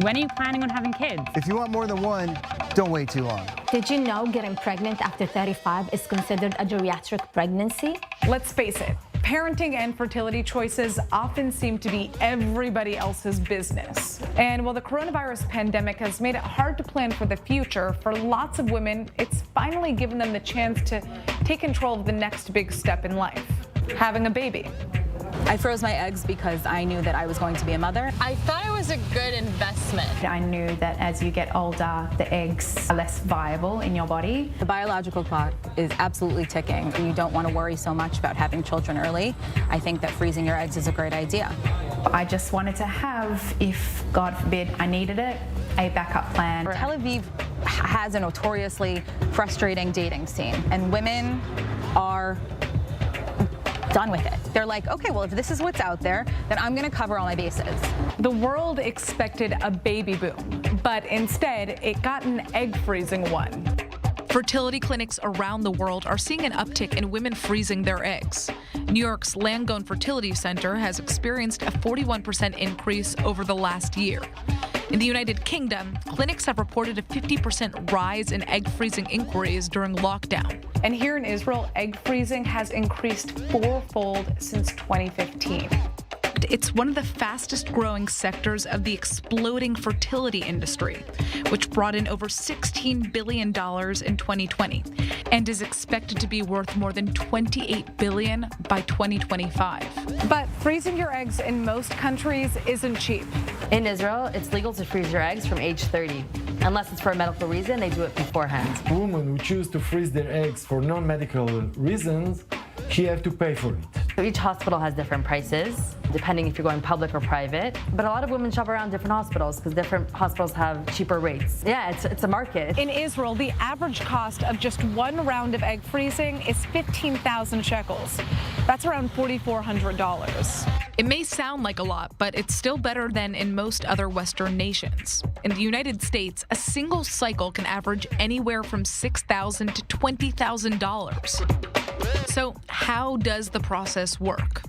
When are you planning on having kids? If you want more than one, don't wait too long. Did you know getting pregnant after 35 is considered a geriatric pregnancy? Let's face it, parenting and fertility choices often seem to be everybody else's business. And while the coronavirus pandemic has made it hard to plan for the future, for lots of women, it's finally given them the chance to take control of the next big step in life, having a baby. I froze my eggs because I knew that I was going to be a mother. I thought it was a good investment. I knew that as you get older, the eggs are less viable in your body. The biological clock is absolutely ticking. You don't want to worry so much about having children early. I think that freezing your eggs is a great idea. I just wanted to have, if God forbid I needed it, a backup plan. Tel Aviv has a notoriously frustrating dating scene, and women are done with it. They're like, okay, well, if this is what's out there, then I'm going to cover all my bases. The world expected a baby boom, but instead it got an egg freezing one. Fertility clinics around the world are seeing an uptick in women freezing their eggs. New York's Langone Fertility Center has experienced a 41% increase over the last year. In the United Kingdom, clinics have reported a 50% rise in egg freezing inquiries during lockdown. And here in Israel, egg freezing has increased fourfold since 2015. It's one of the fastest growing sectors of the exploding fertility industry, which brought in over $16 billion in 2020 and is expected to be worth more than $28 billion by 2025. But freezing your eggs in most countries isn't cheap. In Israel, it's legal to freeze your eggs from age 30. Unless it's for a medical reason, they do it beforehand. Women who choose to freeze their eggs for non-medical reasons, she have to pay for it. So each hospital has different prices, depending if you're going public or private. But a lot of women shop around different hospitals because different hospitals have cheaper rates. Yeah, it's a market. In Israel, the average cost of just one round of egg freezing is 15,000 shekels. That's around $4,400. It may sound like a lot, but it's still better than in most other Western nations. In the United States, a single cycle can average anywhere from $6,000 to $20,000. So how does the process work?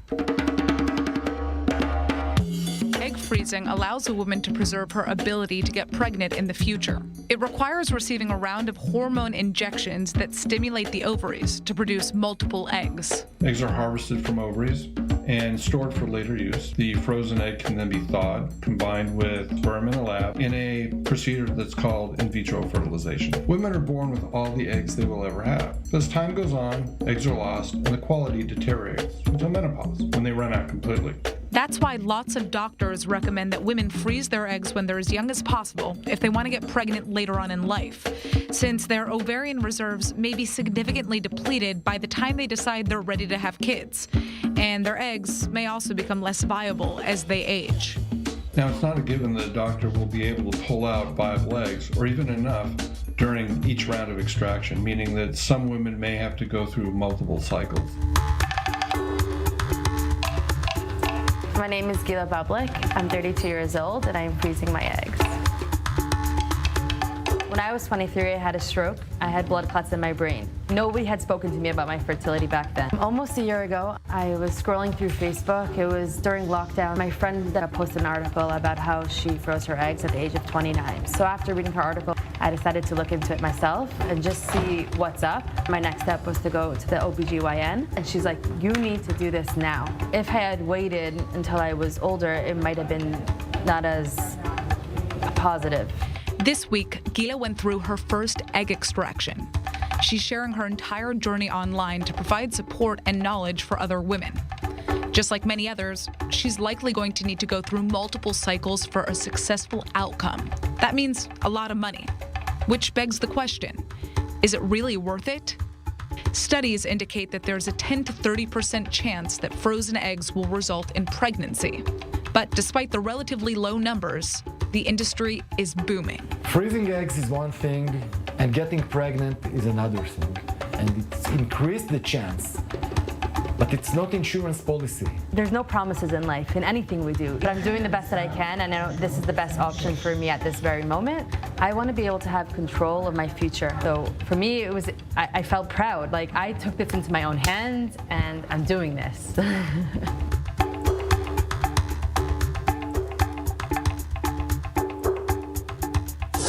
Egg freezing allows a woman to preserve her ability to get pregnant in the future. It requires receiving a round of hormone injections that stimulate the ovaries to produce multiple eggs. Eggs are harvested from ovaries and stored for later use. The frozen egg can then be thawed, combined with sperm in a lab, in a procedure that's called in vitro fertilization. Women are born with all the eggs they will ever have. As time goes on, eggs are lost and the quality deteriorates until menopause, when they run out completely. That's why lots of doctors recommend that women freeze their eggs when they're as young as possible if they want to get pregnant later on in life, since their ovarian reserves may be significantly depleted by the time they decide they're ready to have kids, and their eggs may also become less viable as they age. Now, it's not a given that a doctor will be able to pull out viable eggs, or even enough, during each round of extraction, meaning that some women may have to go through multiple cycles. My name is Gila Bablik. I'm 32 years old and I am freezing my eggs. When I was 23, I had a stroke. I had blood clots in my brain. Nobody had spoken to me about my fertility back then. Almost a year ago, I was scrolling through Facebook. It was during lockdown. My friend posted an article about how she froze her eggs at the age of 29. So after reading her article, I decided to look into it myself and just see what's up. My next step was to go to the OBGYN, and she's like, you need to do this now. If I had waited until I was older, it might have been not as positive. This week, Gila went through her first egg extraction. She's sharing her entire journey online to provide support and knowledge for other women. Just like many others, she's likely going to need to go through multiple cycles for a successful outcome. That means a lot of money, which begs the question, is it really worth it? Studies indicate that there's a 10 to 30% chance that frozen eggs will result in pregnancy. But despite the relatively low numbers, the industry is booming. Freezing eggs is one thing, and getting pregnant is another thing. And it's increased the chance, but it's not insurance policy. There's no promises in life, in anything we do. But I'm doing the best that I can, and I know this is the best option for me at this very moment. I want to be able to have control of my future. So for me, I felt proud. Like, I took this into my own hands, and I'm doing this.